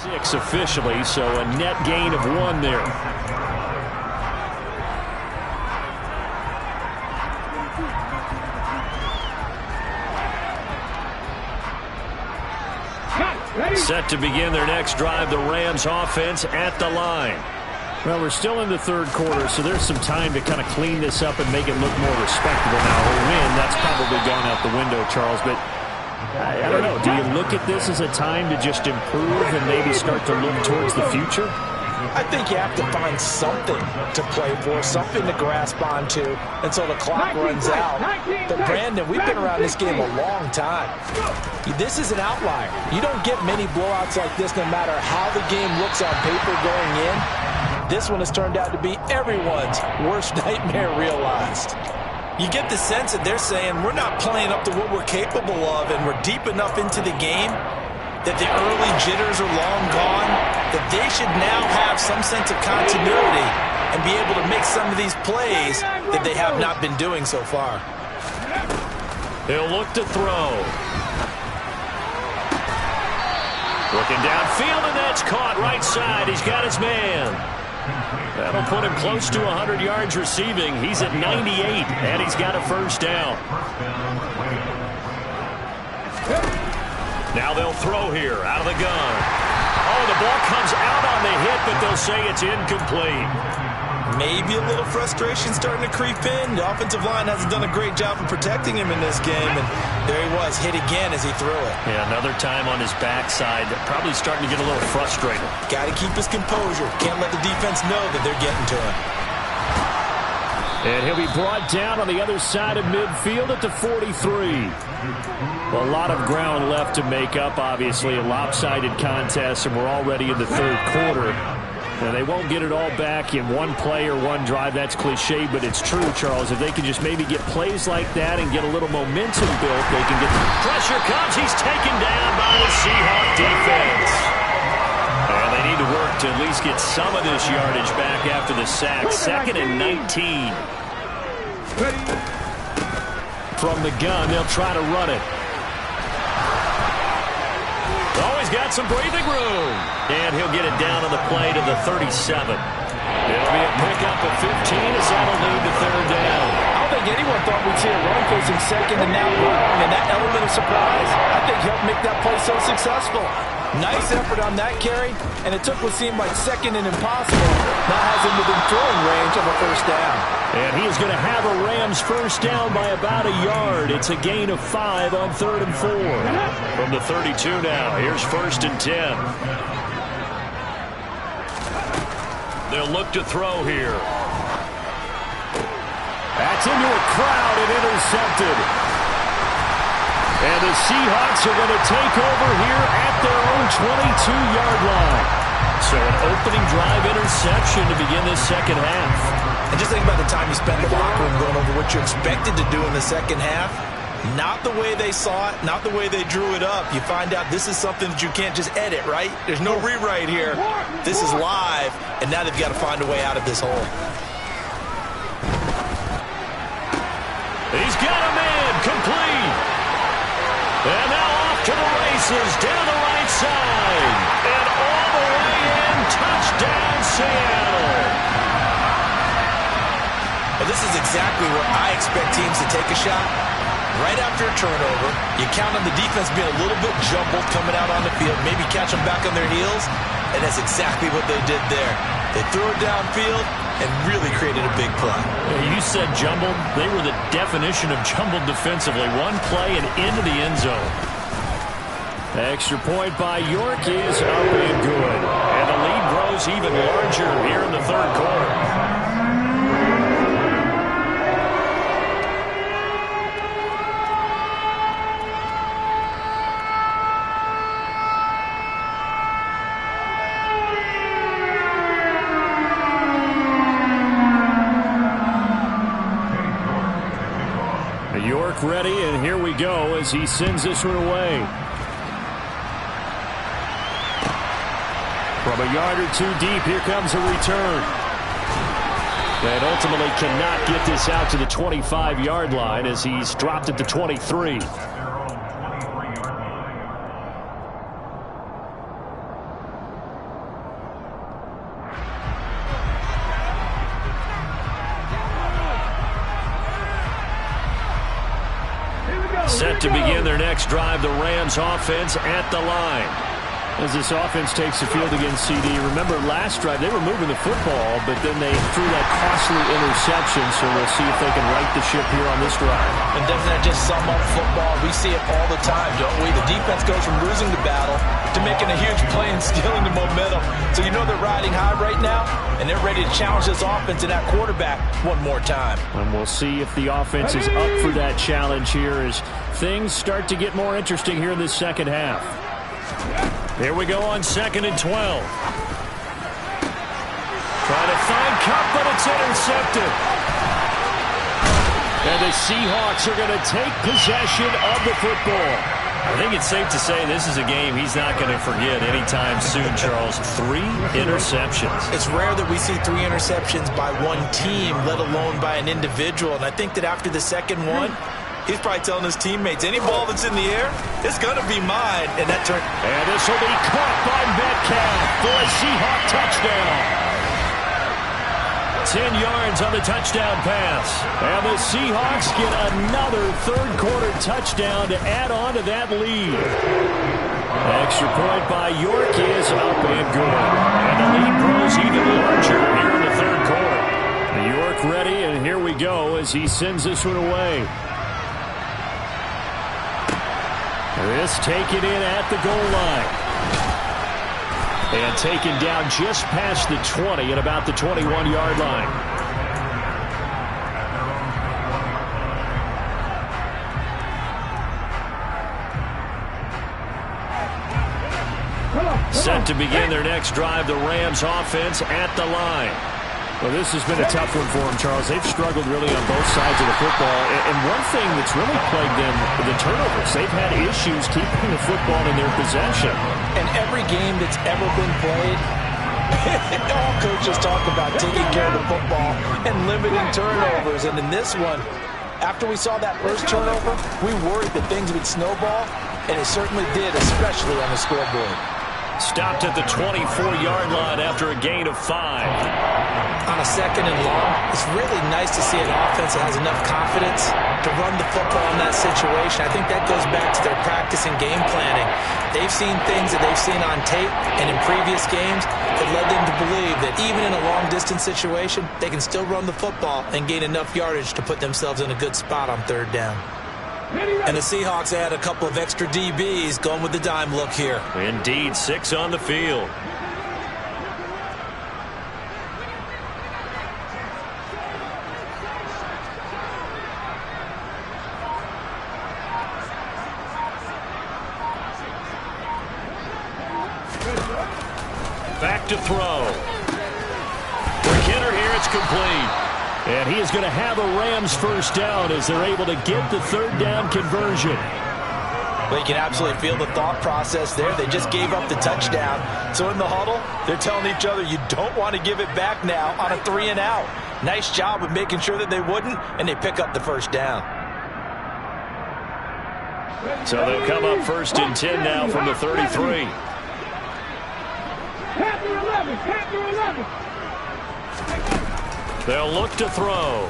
6 officially, so a net gain of 1 there. Set to begin their next drive, the Rams offense at the line. Well, we're still in the third quarter, so there's some time to kind of clean this up and make it look more respectable now. A win, that's probably gone out the window, Charles, but I don't know. Do you look at this as a time to just improve and maybe start to look towards the future? I think you have to find something to play for, something to grasp onto until the clock runs out. But, Brandon, we've been around this game a long time. This is an outlier. You don't get many blowouts like this no matter how the game looks on paper going in. This one has turned out to be everyone's worst nightmare realized. You get the sense that they're saying we're not playing up to what we're capable of, and we're deep enough into the game that the early jitters are long gone, that they should now have some sense of continuity and be able to make some of these plays that they have not been doing so far. He'll look to throw. Looking downfield, and that's caught right side. He's got his man. That'll put him close to 100 yards receiving. He's at 98, and he's got a first down. Now they'll throw here out of the gun. Oh, the ball comes out on the hit, but they'll say it's incomplete. Maybe a little frustration starting to creep in. The offensive line hasn't done a great job of protecting him in this game, and there he was, hit again as he threw it. Yeah, another time on his backside, probably starting to get a little frustrated. Got to keep his composure. Can't let the defense know that they're getting to him. And he'll be brought down on the other side of midfield at the 43. Well, a lot of ground left to make up, obviously, a lopsided contest, and we're already in the third quarter. And they won't get it all back in one play or one drive. That's cliche, but it's true, Charles. If they can just maybe get plays like that and get a little momentum built, they can get... Pressure comes. He's taken down by the Seahawk defense. And they need to work to at least get some of this yardage back after the sack. 2nd and 19. From the gun, they'll try to run it. Oh, he's got some breathing room. And he'll get it down on the play to the 37. It'll be a pickup of 15 as that'll lead to third down. I don't think anyone thought we'd see a run facing second and now long, and that element of surprise, I think, helped make that play so successful. Nice effort on that carry, and it took what seemed like second and impossible. Now has him within throwing range of a first down. And he is going to have a Rams first down by about a yard. It's a gain of 5 on 3rd and 4. From the 32 now, here's 1st and 10. They'll look to throw here. That's into a crowd and intercepted. And the Seahawks are going to take over here at their own 22-yard line. So an opening drive interception to begin this second half. And just think about the time you spent in the locker room going over what you expected to do in the second half. Not the way they saw it, not the way they drew it up. You find out this is something that you can't just edit, right? There's no rewrite here. This is live, and now they've got to find a way out of this hole. He's got a man complete. And now off to the races, down the right side. And all the way in, touchdown Seattle. Well, this is exactly where I expect teams to take a shot. Right after a turnover, you count on the defense being a little bit jumbled coming out on the field, maybe catch them back on their heels, and that's exactly what they did there. They threw it downfield and really created a big play. You said jumbled. They were the definition of jumbled defensively. One play and into the end zone. Extra point by York is up and good. And the lead grows even larger here in the third quarter. York ready, and here we go as he sends this one away. From a yard or two deep, here comes a return. And ultimately cannot get this out to the 25-yard line as he's dropped at the 23. Set to begin their next drive, the Rams offense at the line. As this offense takes the field against CD, remember last drive they were moving the football, but then they threw that costly interception, so we'll see if they can right the ship here on this drive. And doesn't that just sum up football? We see it all the time, don't we? The defense goes from losing the battle to making a huge play and stealing the momentum. So you know they're riding high right now, and they're ready to challenge this offense and that quarterback one more time. And we'll see if the offense is up for that challenge here as things start to get more interesting here in this second half. Here we go on 2nd and 12. Trying to find Cup, but it's intercepted. And the Seahawks are going to take possession of the football. I think it's safe to say this is a game he's not going to forget anytime soon, Charles. 3 interceptions. It's rare that we see 3 interceptions by one team, let alone by an individual. And I think that after the second one, he's probably telling his teammates, any ball that's in the air, it's going to be mine. And that turn. And this will be caught by Metcalf for a Seahawk touchdown. 10 yards on the touchdown pass. And the Seahawks get another third-quarter touchdown to add on to that lead. Extra point by York is up and good. And the lead grows even larger here in the third quarter. York ready, and here we go as he sends this one away. This taken in at the goal line. And taken down just past the 20 at about the 21-yard line. Set to begin their next drive, the Rams offense at the line. Well, this has been a tough one for them, Charles. They've struggled really on both sides of the football. And one thing that's really plagued them, the turnovers. They've had issues keeping the football in their possession. And every game that's ever been played, all coaches talk about taking care of the football and limiting turnovers. And in this one, after we saw that first turnover, we worried that things would snowball, and it certainly did, especially on the scoreboard. Stopped at the 24-yard line after a gain of 5. On a 2nd and long, it's really nice to see an offense that has enough confidence to run the football in that situation. I think that goes back to their practice and game planning. They've seen things that they've seen on tape and in previous games that led them to believe that even in a long-distance situation, they can still run the football and gain enough yardage to put themselves in a good spot on 3rd down. And the Seahawks add a couple of extra DBs going with the dime look here. Indeed, 6 on the field. Back to throw. For Kidder here, it's complete. And he is going to have a Rams first down as they're able to get the 3rd down conversion. Well, you can absolutely feel the thought process there. They just gave up the touchdown. So in the huddle, they're telling each other, you don't want to give it back now on a 3 and out. Nice job of making sure that they wouldn't, and they pick up the first down. So they'll come up 1st and 10 now from the 33. Panther 11. They'll look to throw.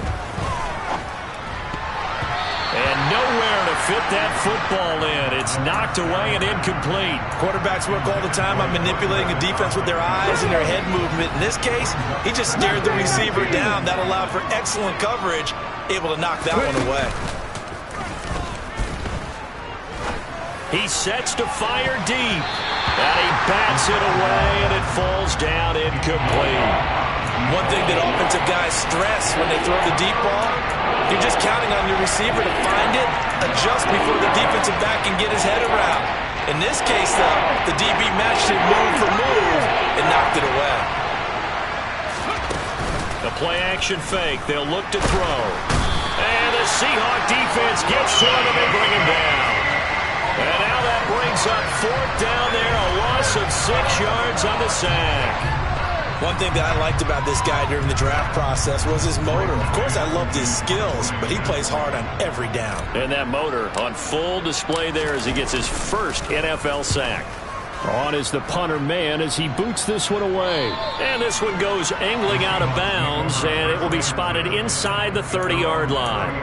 And nowhere to fit that football in. It's knocked away and incomplete. Quarterbacks work all the time on manipulating a defense with their eyes and their head movement. In this case, he just stared the receiver down. That allowed for excellent coverage, able to knock that one away. He sets to fire deep. And he bats it away, and it falls down incomplete. One thing that offensive guys stress when they throw the deep ball, you're just counting on your receiver to find it, adjust before the defensive back can get his head around. In this case, though, the DB matched it move for move and knocked it away. The play-action fake. They'll look to throw. And the Seahawk defense gets to him, and they bring him down. And now that brings up 4th down there, a loss of 6 yards on the sack. One thing that I liked about this guy during the draft process was his motor. Of course, I loved his skills, but he plays hard on every down. And that motor on full display there as he gets his first NFL sack. On is the punter man as he boots this one away. And this one goes angling out of bounds, and it will be spotted inside the 30-yard line.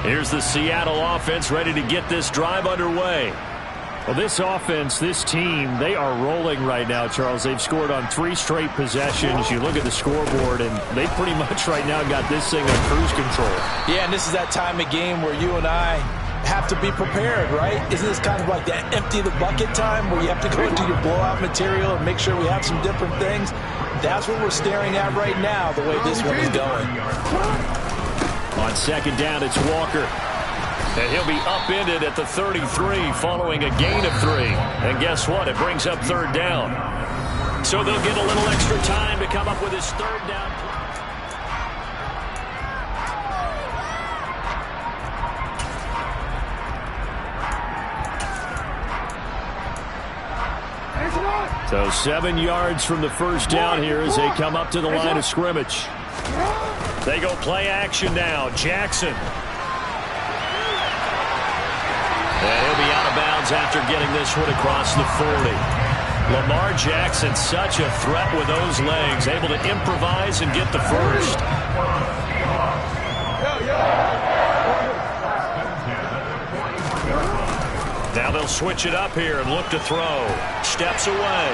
Here's the Seattle offense ready to get this drive underway. Well, this offense, this team, they are rolling right now, Charles. They've scored on 3 straight possessions. You look at the scoreboard, and they pretty much right now got this thing on cruise control. Yeah, and this is that time of game where you and I have to be prepared, right? Isn't this kind of like that empty the bucket time where you have to go into your blowout material and make sure we have some different things? That's what we're staring at right now, the way this one is going. On second down, it's Walker. And he'll be upended at the 33 following a gain of 3. And guess what? It brings up third down. So they'll get a little extra time to come up with his third down. So 7 yards from the first down here as they come up to the line of scrimmage. They go play action now. Jackson. And he'll be out of bounds after getting this one across the 40. Lamar Jackson, such a threat with those legs, able to improvise and get the first. Now they'll switch it up here and look to throw. Steps away.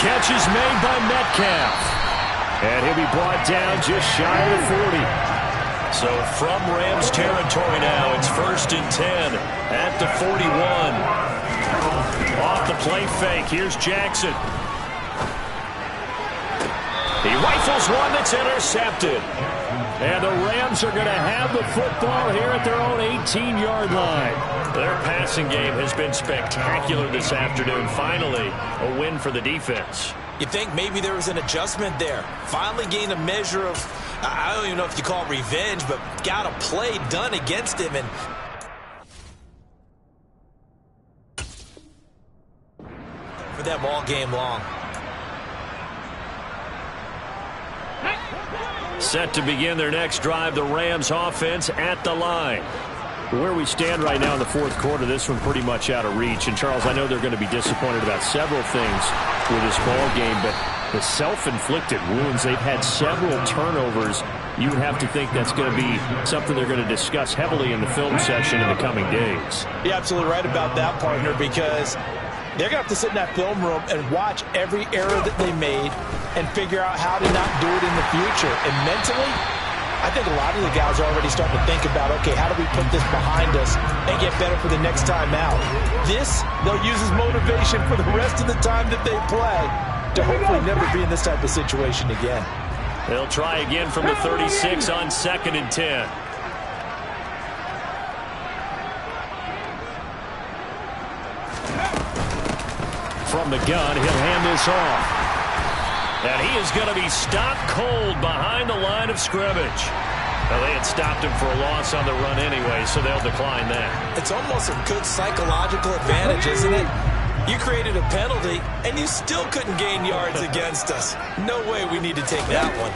Catch is made by Metcalf. And he'll be brought down just shy of the 40. So from Rams territory now, it's 1st and 10 at the 41. Off the play fake, here's Jackson. He rifles one that's intercepted. And the Rams are going to have the football here at their own 18-yard line. Their passing game has been spectacular this afternoon. Finally, a win for the defense. You think maybe there was an adjustment there. Finally gained a measure of, I don't even know if you call it revenge, but got a play done against him. And for them all game long. Set to begin their next drive, the Rams offense at the line. Where we stand right now in the fourth quarter, this one pretty much out of reach. And, Charles, I know they're going to be disappointed about several things with this ball game, but the self-inflicted wounds, they've had several turnovers. You would have to think that's going to be something they're going to discuss heavily in the film session in the coming days. You're absolutely right about that, partner, because they're going to have to sit in that film room and watch every error that they made and figure out how to not do it in the future. And mentally, I think a lot of the guys are already starting to think about, okay, how do we put this behind us and get better for the next time out? This, they'll use as motivation for the rest of the time that they play to hopefully never be in this type of situation again. They'll try again from the 36 on 2nd and 10. From the gun, he'll hand this off. And he is going to be stopped cold behind the line of scrimmage. Now, they had stopped him for a loss on the run anyway, so they'll decline that. It's almost a good psychological advantage, isn't it? You created a penalty, and you still couldn't gain yards against us. No way we need to take that one.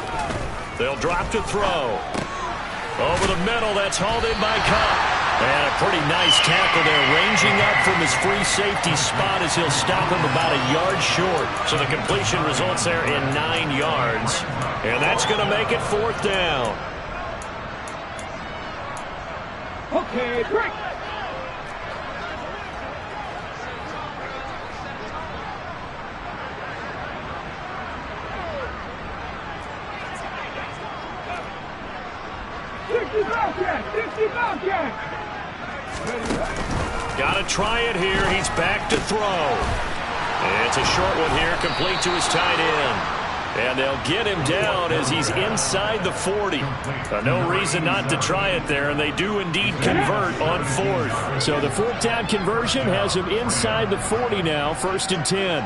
They'll drop to throw. Over the middle, that's hauled in by Cup. And a pretty nice tackle there, ranging up from his free safety spot as he'll stop him about a yard short. So the completion results there in 9 yards. And that's going to make it 4th down. Okay, break. Got to try it here. He's back to throw. It's a short one here, complete to his tight end. And they'll get him down as he's inside the 40. No reason not to try it there, and they do indeed convert on 4th. So the 4th down conversion has him inside the 40 now, 1st and 10.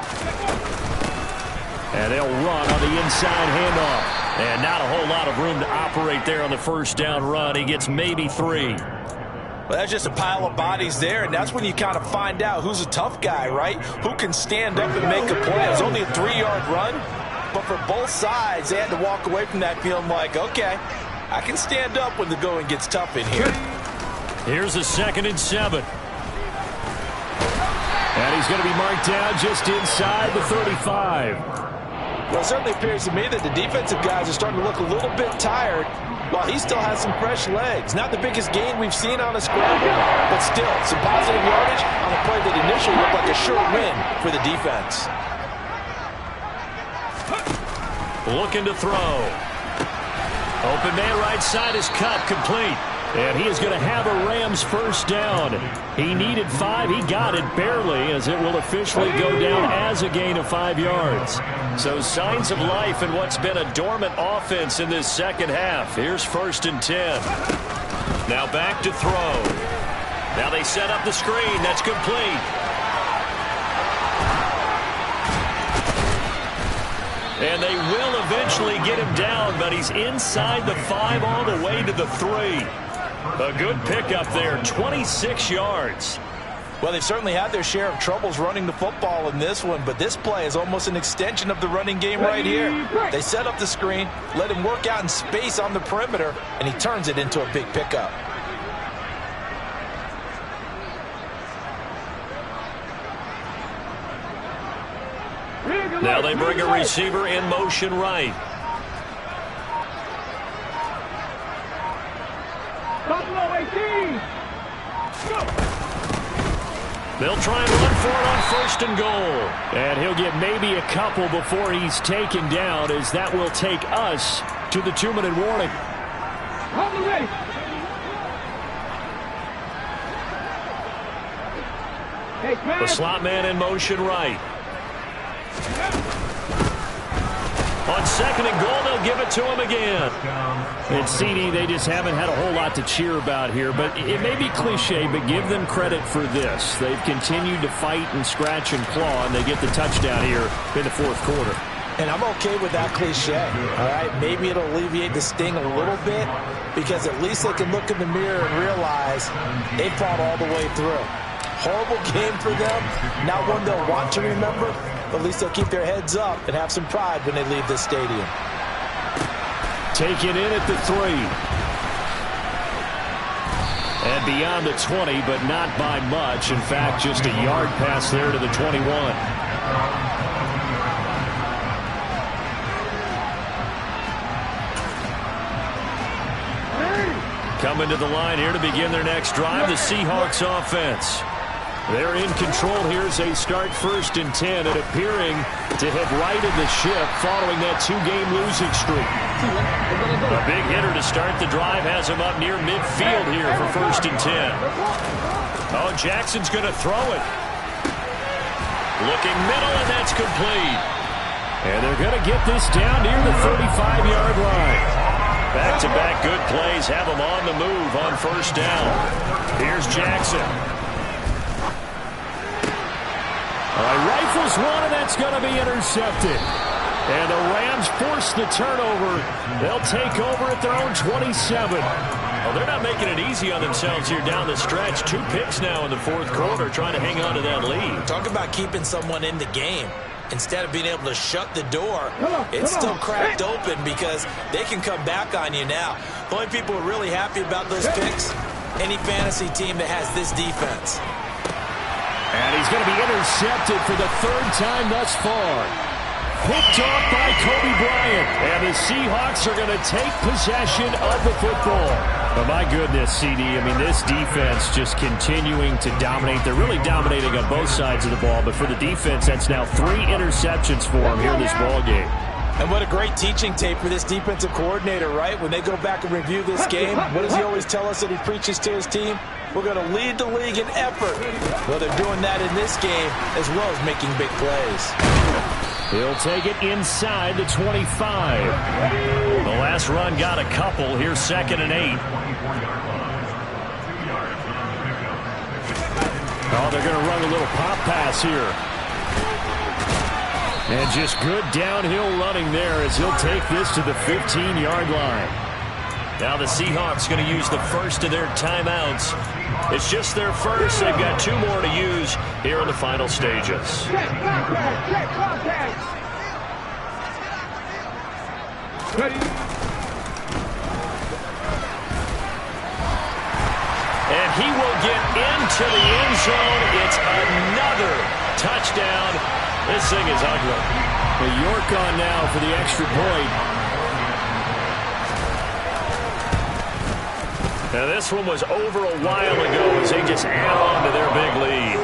And they'll run on the inside handoff. And not a whole lot of room to operate there on the 1st down run. He gets maybe 3. Well, that's just a pile of bodies there, and that's when you kind of find out who's a tough guy, right? Who can stand up and make a play. It was only a 3-yard run, but for both sides, they had to walk away from that feeling like, okay, I can stand up when the going gets tough in here. Here's a 2nd and 7. And he's going to be marked down just inside the 35. Well, it certainly appears to me that the defensive guys are starting to look a little bit tired while he still has some fresh legs. Not the biggest gain we've seen on a scramble, but still some positive yardage on a play that initially looked like a sure win for the defense. Looking to throw. Open man right side is cut, complete. And he is going to have a Rams first down. He needed 5. He got it barely, as it will officially go down as a gain of 5 yards. So signs of life in what's been a dormant offense in this second half. Here's 1st and 10. Now back to throw. Now they set up the screen. That's complete. And they will eventually get him down, but he's inside the 5 all the way to the 3. A good pickup there, 26 yards. Well, they've certainly had their share of troubles running the football in this one, but this play is almost an extension of the running game right here. They set up the screen, let him work out in space on the perimeter, and he turns it into a big pickup. Now they bring a receiver in motion right. They'll try and run for it on 1st and goal. And he'll get maybe a couple before he's taken down, as that will take us to the 2-minute warning. The slot man in motion right. On 2nd and goal, they'll give it to him again. And CD, they just haven't had a whole lot to cheer about here, but it may be cliche, but give them credit for this. They've continued to fight and scratch and claw, and they get the touchdown here in the 4th quarter. And I'm okay with that cliche, all right? Maybe it'll alleviate the sting a little bit, because at least they can look in the mirror and realize they fought all the way through. Horrible game for them, not one they'll want to remember, but at least they'll keep their heads up and have some pride when they leave this stadium. Taken in at the 3. And beyond the 20, but not by much. In fact, just a yard pass there to the 21. Coming to the line here to begin their next drive, the Seahawks offense. They're in control here as they start 1st and 10, and appearing to have righted the ship following that 2-game losing streak. A big hitter to start the drive has him up near midfield here for 1st and 10. Oh, Jackson's going to throw it. Looking middle, and that's complete. And they're going to get this down near the 35-yard line. Back-to-back good plays have them on the move on 1st down. Here's Jackson. All right, rifles one, and that's going to be intercepted. And the Rams force the turnover. They'll take over at their own 27. Well, they're not making it easy on themselves here down the stretch. 2 picks now in the 4th quarter, trying to hang on to that lead. Talk about keeping someone in the game. Instead of being able to shut the door, it's still cracked open because they can come back on you now. The only people who are really happy about those picks, any fantasy team that has this defense. And he's going to be intercepted for the 3rd time thus far. Picked off by Kobe Bryant. And the Seahawks are going to take possession of the football. Oh, my goodness, CD. I mean, this defense just continuing to dominate. They're really dominating on both sides of the ball. But for the defense, that's now 3 interceptions for them here in this ball game. And what a great teaching tape for this defensive coordinator, right? When they go back and review this game, what does he always tell us that he preaches to his team? We're going to lead the league in effort. Well, they're doing that in this game as well as making big plays. He'll take it inside the 25. The last run got a couple. Here's 2nd and 8. Oh, they're going to run a little pop pass here. And just good downhill running there as he'll take this to the 15-yard line. Now the Seahawks going to use the first of their timeouts. It's just their first. They've got 2 more to use here in the final stages. And he will get into the end zone. It's another touchdown. This thing is ugly. Well, York on now for the extra point. Now this one was over a while ago as they just add on to their big lead.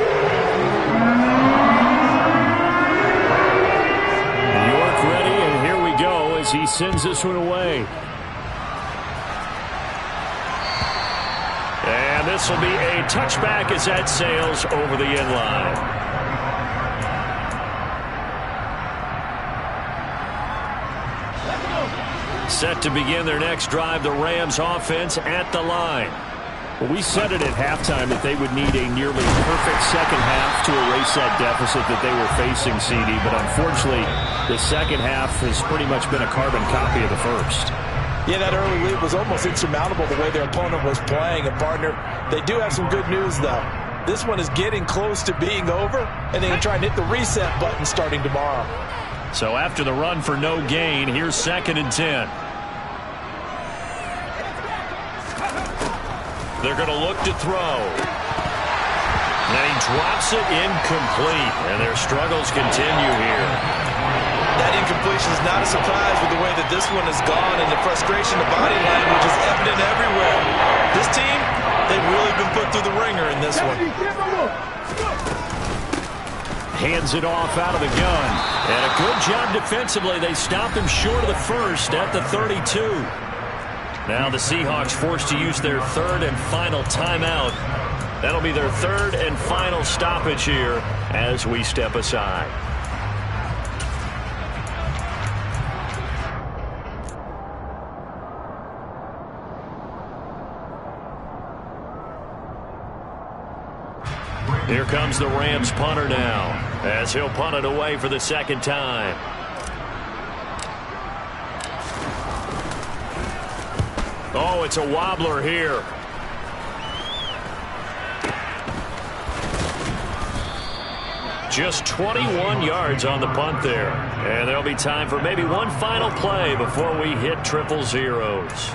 York ready, and here we go as he sends this one away. And this will be a touchback as that sails over the end line. Set to begin their next drive, the Rams offense at the line. Well, we said it at halftime that they would need a nearly perfect second half to erase that deficit that they were facing, CD. But unfortunately, the second half has pretty much been a carbon copy of the first. Yeah, that early lead was almost insurmountable the way their opponent was playing. And, partner, they do have some good news, though. This one is getting close to being over, and they can try and hit the reset button starting tomorrow. So after the run for no gain, here's 2nd and 10. They're going to look to throw. And he drops it incomplete. And their struggles continue here. That incompletion is not a surprise with the way that this one has gone, and the frustration, the body language is evident everywhere. This team, they've really been put through the ringer in this one. Hands it off out of the gun. And a good job defensively. They stop him short of the first at the 32. Now the Seahawks forced to use their 3rd and final timeout. That'll be their 3rd and final stoppage here as we step aside. Here comes the Rams punter now as he'll punt it away for the 2nd time. Oh, it's a wobbler here. Just 21 yards on the punt there. And there'll be time for maybe one final play before we hit triple zeros.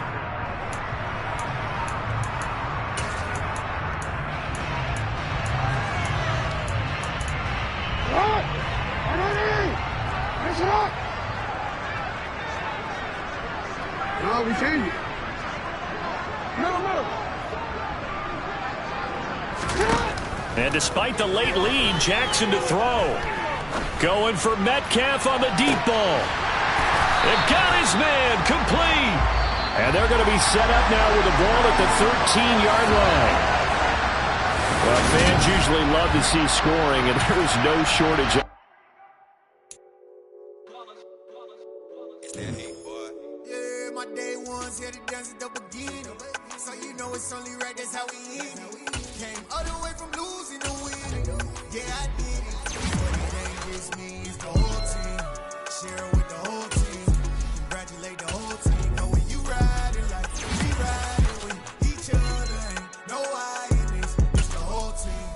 We change it. And despite the late lead, Jackson to throw. Going for Metcalf on the deep ball. They've got his man complete. And they're going to be set up now with the ball at the 13-yard line. Well, fans usually love to see scoring, and there was no shortage of. Yeah, my day ones here to dance at the beginning. So you know it's only right, that's how we eat it. Came all the way from losing to winning. Yeah, I did it. But it ain't just me, it's the whole team. Share it with the whole team. Congratulate the whole team. Know when you riding like we riding with each other. Ain't no I in this, it's the whole team.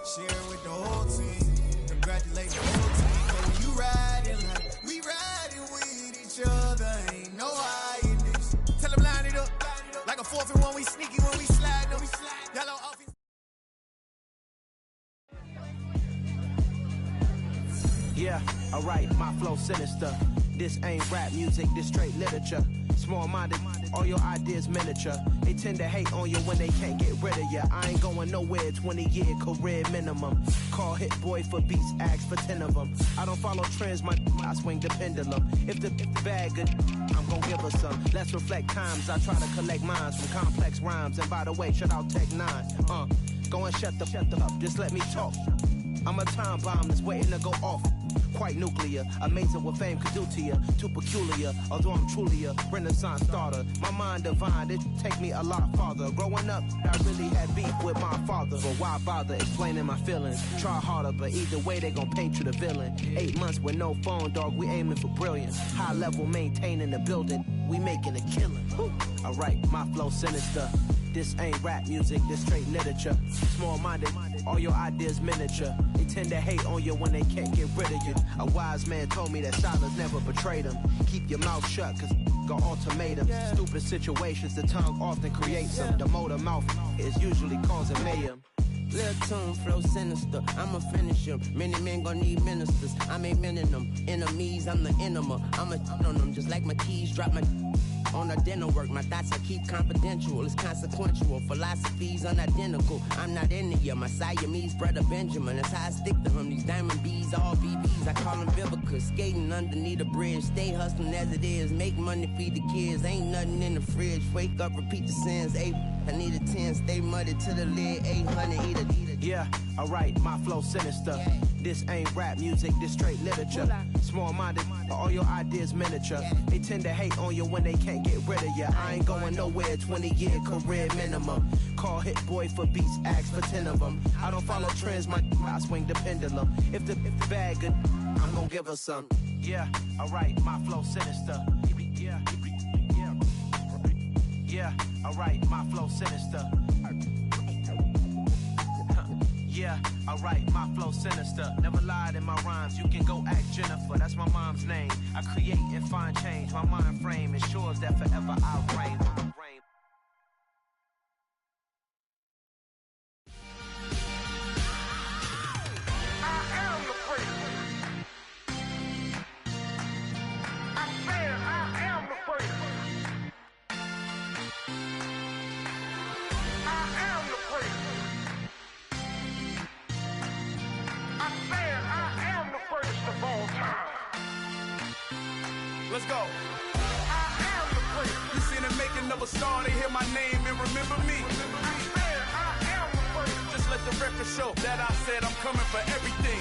Share it with the whole team. Congratulate the whole team. Know when you riding like we riding with each other. Ain't no I in this. Tell them line it up. Like a 4th and 1, we sneaky when we slide. No, we slide. Yellow offense. Yeah, alright, my flow sinister. This ain't rap music, this straight literature. Small-minded, all your ideas miniature. They tend to hate on you when they can't get rid of you. I ain't going nowhere, 20-year career minimum. Call hit boy for beats, ask for 10 of them. I don't follow trends, I swing the pendulum. If the bag good, I'm gon' give her some. Let's reflect times, I try to collect minds from complex rhymes. And by the way, shout out Tech 9. Go and shut the up, just let me talk. I'm a time bomb that's waiting to go off. Quite nuclear, amazing what fame could do to you. Too peculiar, although I'm truly a renaissance starter. My mind divine, it take me a lot farther. Growing up, I really had beef with my father. But why bother explaining my feelings? Try harder, but either way they gon' paint you the villain. 8 months with no phone, dog, we aiming for brilliance. High level maintaining the building, we making a killing. Alright, my flow sinister. This ain't rap music, this straight literature. Small-minded, all your ideas miniature. They tend to hate on you when they can't get rid of you. A wise man told me that silence never betrayed him. Keep your mouth shut, cause got ultimatums. Stupid situations, the tongue often creates them. The motor mouth is usually causing mayhem. Lil' tune, flow sinister. I'ma finish him. Many men gon' need ministers. I'm aiming them. Enemies, I'm the enema. I'ma on them just like my keys. Drop my on the dinner work. My thoughts I keep confidential. It's consequential. Philosophies unidentical. I'm not into you. My Siamese brother Benjamin. That's how I stick to him. These diamond bees, all BBs. I call them Vivica. Skating underneath a bridge. Stay hustling as it is. Make money, feed the kids. Ain't nothing in the fridge. Wake up, repeat the sins. I need a 10. Stay muddy to the lid. 800. Eat it. Yeah, alright, my flow sinister. This ain't rap music, this straight literature. Small-minded, all your ideas miniature. They tend to hate on you when they can't get rid of you. I ain't going nowhere, 20-year career minimum. Call Hit Boy for beats, ask for 10 of them. I don't follow trends, I swing the pendulum. If the bag good, I'm gonna give her some. Yeah, alright, my flow sinister. Yeah, alright, my flow sinister. Yeah, alright, my flow sinister. Never lied in my rhymes, you can go ask Jennifer. That's my mom's name. I create and find change. My mind frame ensures that forever I'll reign. Let's go. You seen the making of a star, they hear my name and remember me. Just let the record show that I said I'm coming for everything.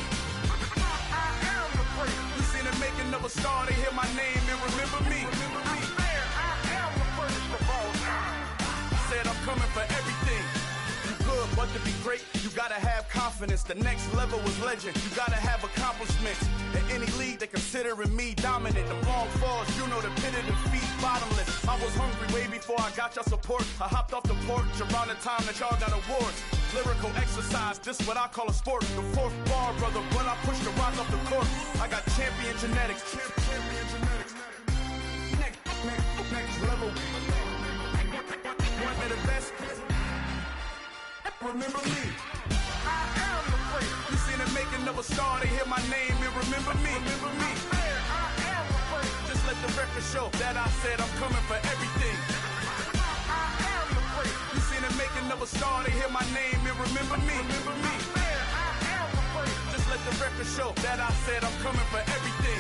You seen the making of a star, they hear my name and remember me. Said I'm coming for everything. Good, but to be great, you gotta have confidence. The next level was legend. You gotta have accomplishments. In any league, they considering me dominant. The long falls, you know the pit of defeat, bottomless. I was hungry way before I got your support. I hopped off the porch around the time that y'all got awards. Lyrical exercise, this what I call a sport. The fourth bar, brother, when I push the rock off the court. I got champion genetics. Next level. One of the best. Remember me. I am the first. You seen the making of a star, they hear my name and remember me. Remember me. I am the first. Just let the record show that I said I'm coming for everything. I am the first. You seen the making of a star, they hear my name and remember me. Remember me. I am the first. Just let the record show that I said I'm coming for everything.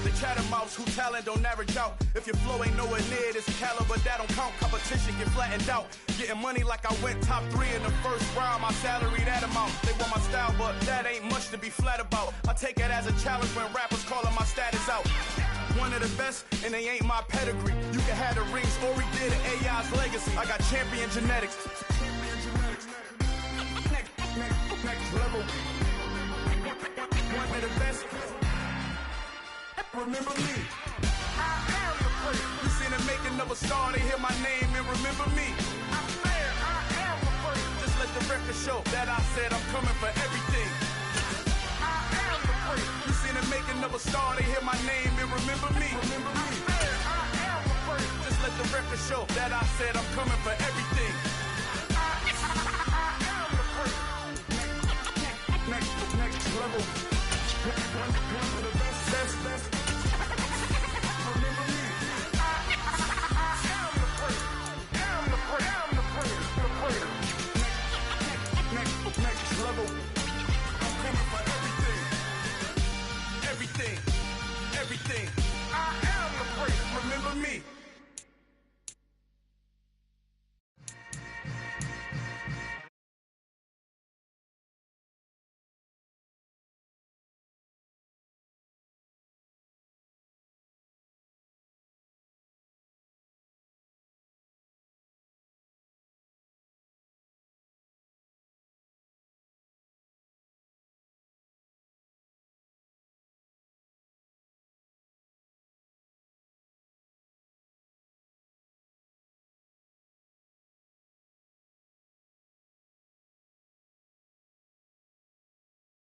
The chattermouths who talent don't average out. If your flow ain't nowhere near this caliber, that don't count. Competition get flattened out. Getting money like I went top 3 in the first round. My salary that amount. They want my style, but that ain't much to be flat about. I take it as a challenge when rappers calling my status out. One of the best, and they ain't my pedigree. You can have the rings, or we did it, AI's legacy. I got champion genetics. Next level. One of the best. Remember me. I am the first. You seen the making of a star, they hear my name and remember me. I am the first. Just let the record show that I said I'm coming for everything. I am the first. You seen the making of a star, they hear my name and remember me. Remember me. I am the first. Just let the record show that I said I'm coming for everything. I am the first. Next level. One of the best. Next level. I'm coming for everything. Everything. I am the first. Remember me.